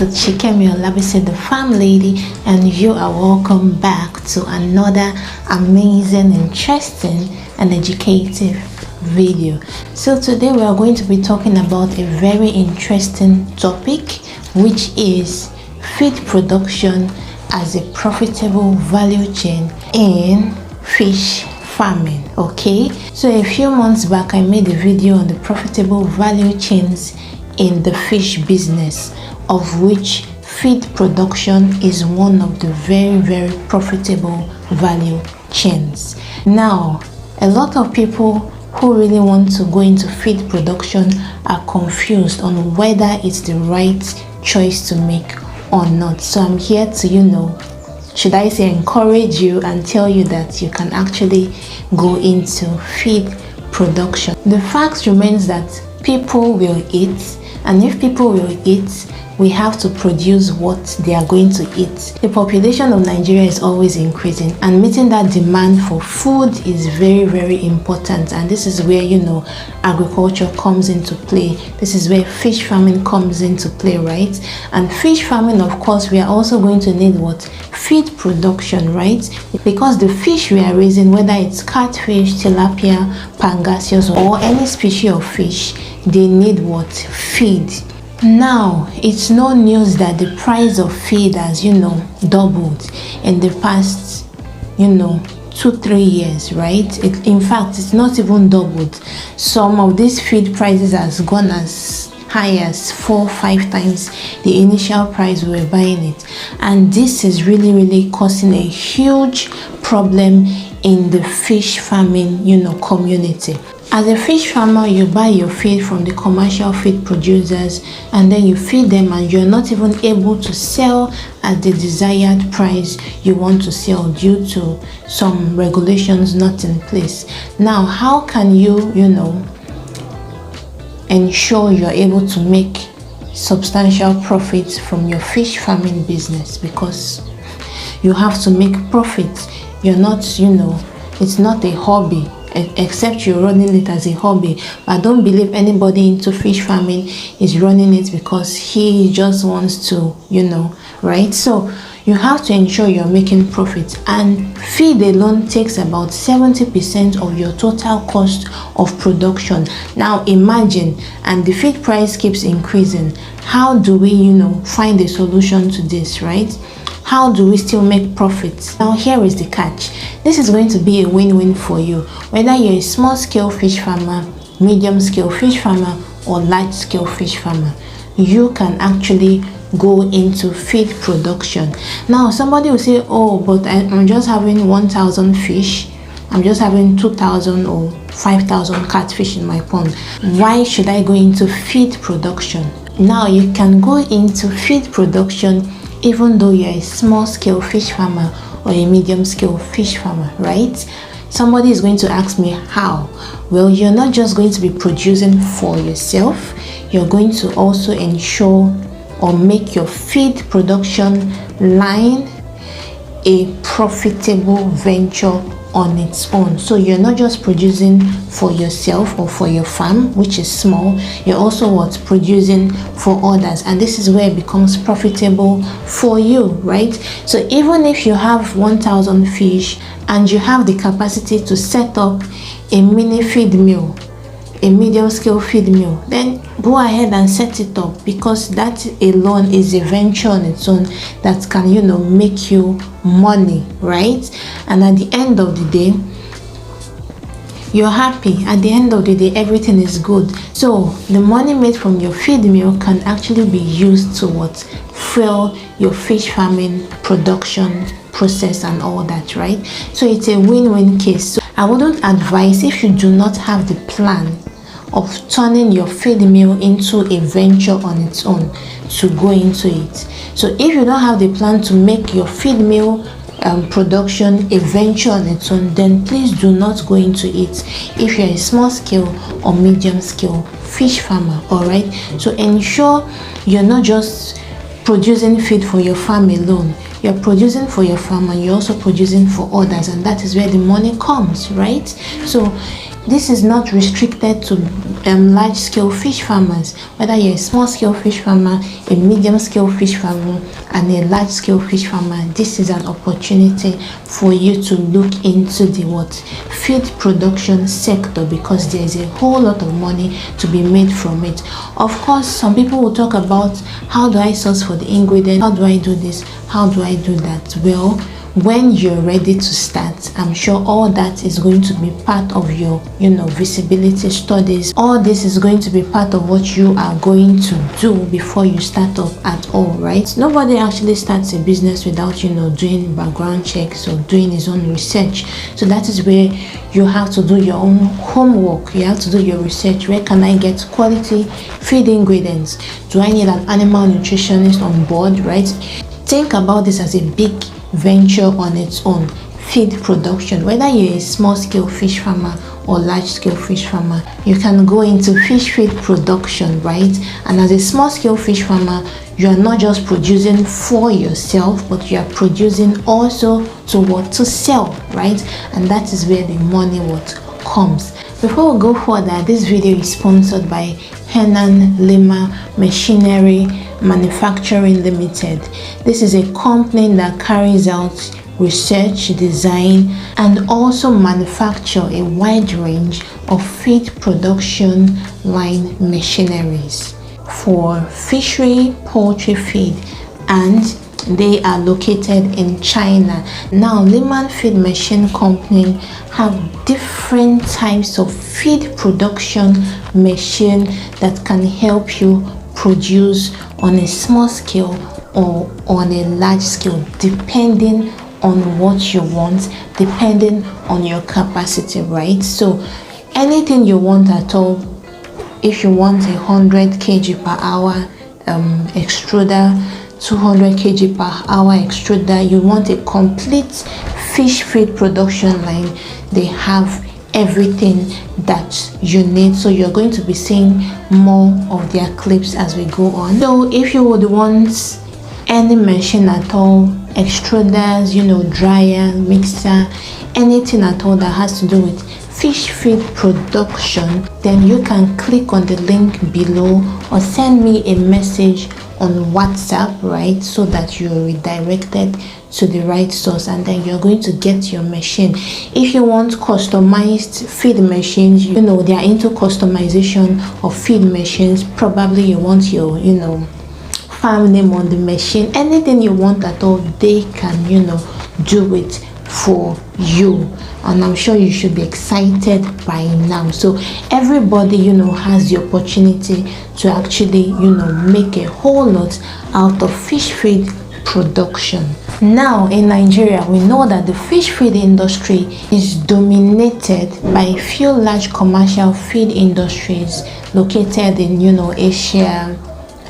the Chikemi Olabisi, the farm lady, and you are welcome back to another amazing, interesting, and educative video. So today we are going to be talking about a very interesting topic, which is feed production as a profitable value chain in fish farming. Okay, so a few months back I made a video on the profitable value chains in the fish business, of which feed production is one of the very profitable value chains. Now, a lot of people who really want to go into feed production are confused on whether it's the right choice to make or not. So I'm here to, should I say, encourage you and tell you that you can actually go into feed production. The fact remains that people will eat, and if people will eat, we have to produce what they are going to eat. The population of Nigeria is always increasing, and meeting that demand for food is very important. And this is where agriculture comes into play. This is where fish farming comes into play, right? And fish farming, of course, we are also going to need what? Feed production, right? Because the fish we are raising, whether it's catfish, tilapia, pangasius, or any species of fish, they need what? Feed. Now, it's no news that the price of feed has doubled in the past 2-3 years, right? In fact, it's not even doubled. Some of these feed prices has gone as high as 4-5 times the initial price we were buying it, and this is really causing a huge problem in the fish farming community. As a fish farmer, you buy your feed from the commercial feed producers, and then you feed them, and you're not even able to sell at the desired price you want to sell due to some regulations not in place. Now, how can you ensure you're able to make substantial profits from your fish farming business? Because you have to make profits. You're not, it's not a hobby, except you're running it as a hobby. But I don't believe anybody into fish farming is running it because he just wants to, right? So you have to ensure you're making profits, and feed alone takes about 70% of your total cost of production. Now imagine, and the feed price keeps increasing. How do we find a solution to this, right? How do we still make profits? Now here is the catch. This is going to be a win-win for you, whether you're a small scale fish farmer, medium scale fish farmer, or large scale fish farmer. You can actually go into feed production. Now somebody will say, oh, but I'm just having 1,000 fish, I'm just having 2,000 or 5,000 catfish in my pond. Why should I go into feed production? Now you can go into feed production even though you're a small scale fish farmer or a medium scale fish farmer, right? Somebody is going to ask me how. Well, you're not just going to be producing for yourself, you're going to also ensure or make your feed production line a profitable venture on its own. So you're not just producing for yourself or for your farm, which is small, you're also producing for others, and this is where it becomes profitable for you, right? So even if you have 1,000 fish and you have the capacity to set up a mini feed mill, a medium scale feed mill, then go ahead and set it up, because that alone is a venture on its own that can make you money, right? And at the end of the day, you're happy. At the end of the day, everything is good. So the money made from your feed mill can actually be used to fuel your fish farming production process and all that, right? So it's a win-win case. So I wouldn't advise, if you do not have the plan of turning your feed mill into a venture on its own, to go into it. So if you don't have the plan to make your feed mill production a venture on its own, then please do not go into it if you're a small scale or medium scale fish farmer. All right, so ensure you're not just producing feed for your farm alone. You're producing for your farm, and you're also producing for others, and that is where the money comes, right? So this is not restricted to large-scale fish farmers. Whether you're a small-scale fish farmer, a medium-scale fish farmer, and a large-scale fish farmer, this is an opportunity for you to look into the feed production sector, because there is a whole lot of money to be made from it. Of course, some people will talk about, how do I source for the ingredients? How do I do this? How do I do that? Well, when you're ready to start, I'm sure all that is going to be part of your visibility studies. All this is going to be part of what you are going to do before you start off at all, right? Nobody actually starts a business without doing background checks or doing his own research. So that is where you have to do your own homework. You have to do your research. Where can I get quality feed ingredients? Do I need an animal nutritionist on board, right? Think about this as a big venture on its own. Feed production, whether you're a small-scale fish farmer or large-scale fish farmer, you can go into fish feed production, right? And as a small-scale fish farmer, you are not just producing for yourself, but you are producing also to sell, right? And that is where the money comes. Before we go further, this video is sponsored by LIMA Machinery Manufacturing Limited. This is a company that carries out research, design, and also manufacture a wide range of feed production line machineries for fishery, poultry feed, and they are located in China. Now, LIMA Feed Machine Company have different types of feed production machine that can help you produce on a small scale or on a large scale, depending on what you want, depending on your capacity, right? So anything you want at all. If you want 100 kg per hour extruder, 200 kg per hour extruder, you want a complete fish feed production line, they have everything that you need. So you're going to be seeing more of their clips as we go on. So if you would want any machine at all, extruders, dryer, mixer, anything at all that has to do with fish feed production, then you can click on the link below or send me a message on WhatsApp, right? So that you're redirected to the right source, and then you're going to get your machine. If you want customized feed machines, they are into customization of feed machines. Probably you want your farm name on the machine. Anything you want at all, they can do it for you. And I'm sure you should be excited by now. So everybody has the opportunity to actually make a whole lot out of fish feed production. Now in Nigeria, we know that the fish feed industry is dominated by a few large commercial feed industries located in Asia,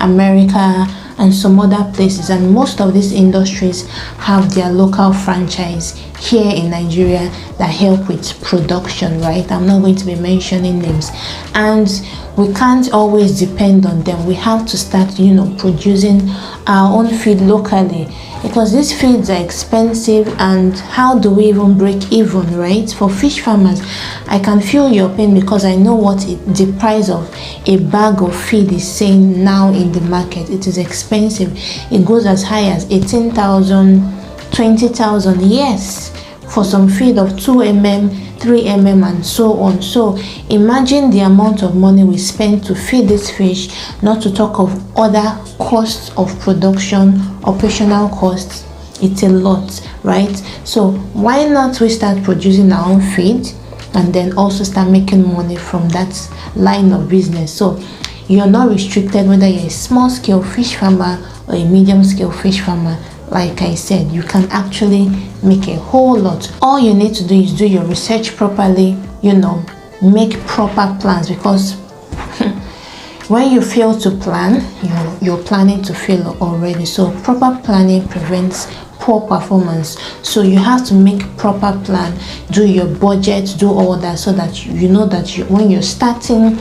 America, and some other places, and most of these industries have their local franchise here in Nigeria that help with production, right? I'm not going to be mentioning names, and we can't always depend on them. We have to start producing our own feed locally, because these feeds are expensive, and how do we even break even, right? For fish farmers, I can feel your pain, because I know what the price of a bag of feed is saying now in the market. It is expensive. It goes as high as 18,000, 20,000, yes, for some feed of 2 mm, 3 mm, and so on. So imagine the amount of money we spend to feed this fish, not to talk of other costs of production, operational costs. It's a lot, right? So why not we start producing our own feed and then also start making money from that line of business? So you're not restricted whether you're a small scale fish farmer or a medium scale fish farmer. Like I said, you can actually make a whole lot. All you need to do is do your research properly, make proper plans, because when you fail to plan, you're planning to fail already. So proper planning prevents poor performance. So you have to make proper plan, do your budget, do all that, so that you know that when you're starting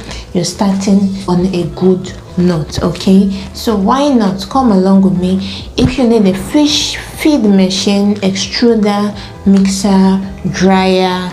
on a good note. Okay, so why not come along with me? If you need a fish feed machine, extruder, mixer, dryer,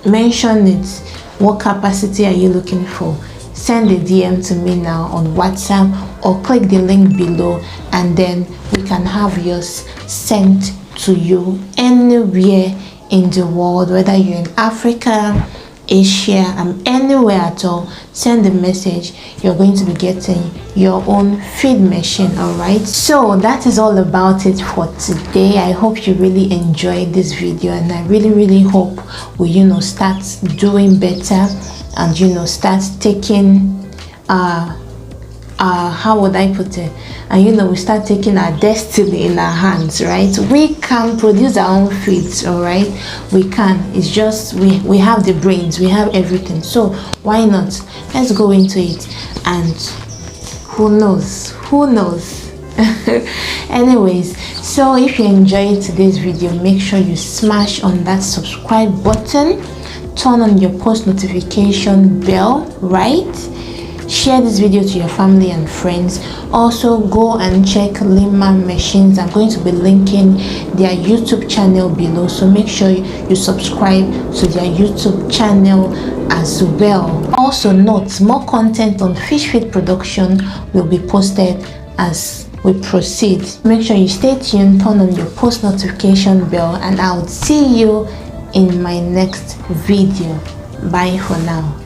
mention it. What capacity are you looking for? Send a DM to me now on WhatsApp or click the link below, and then we can have yours sent to you anywhere in the world, whether you're in Africa, Asia, and anywhere at all. Send the message, you're going to be getting your own feed machine. All right, so that is all about it for today. I hope you really enjoyed this video, and I really hope we start doing better, and start taking how would I put it, and we start taking our destiny in our hands, right? We can produce our own feeds. All right, we can. It's just we have the brains, we have everything, so why not? Let's go into it, and who knows anyways, so if you enjoyed today's video, make sure you smash on that subscribe button, turn on your post notification bell, right? Share this video to your family and friends. Also, go and check LIMA machines. I'm going to be linking their YouTube channel below, so make sure you subscribe to their YouTube channel as well. Also note, more content on fish feed production will be posted as we proceed. Make sure you stay tuned, turn on your post notification bell, and I'll see you in my next video. Bye for now.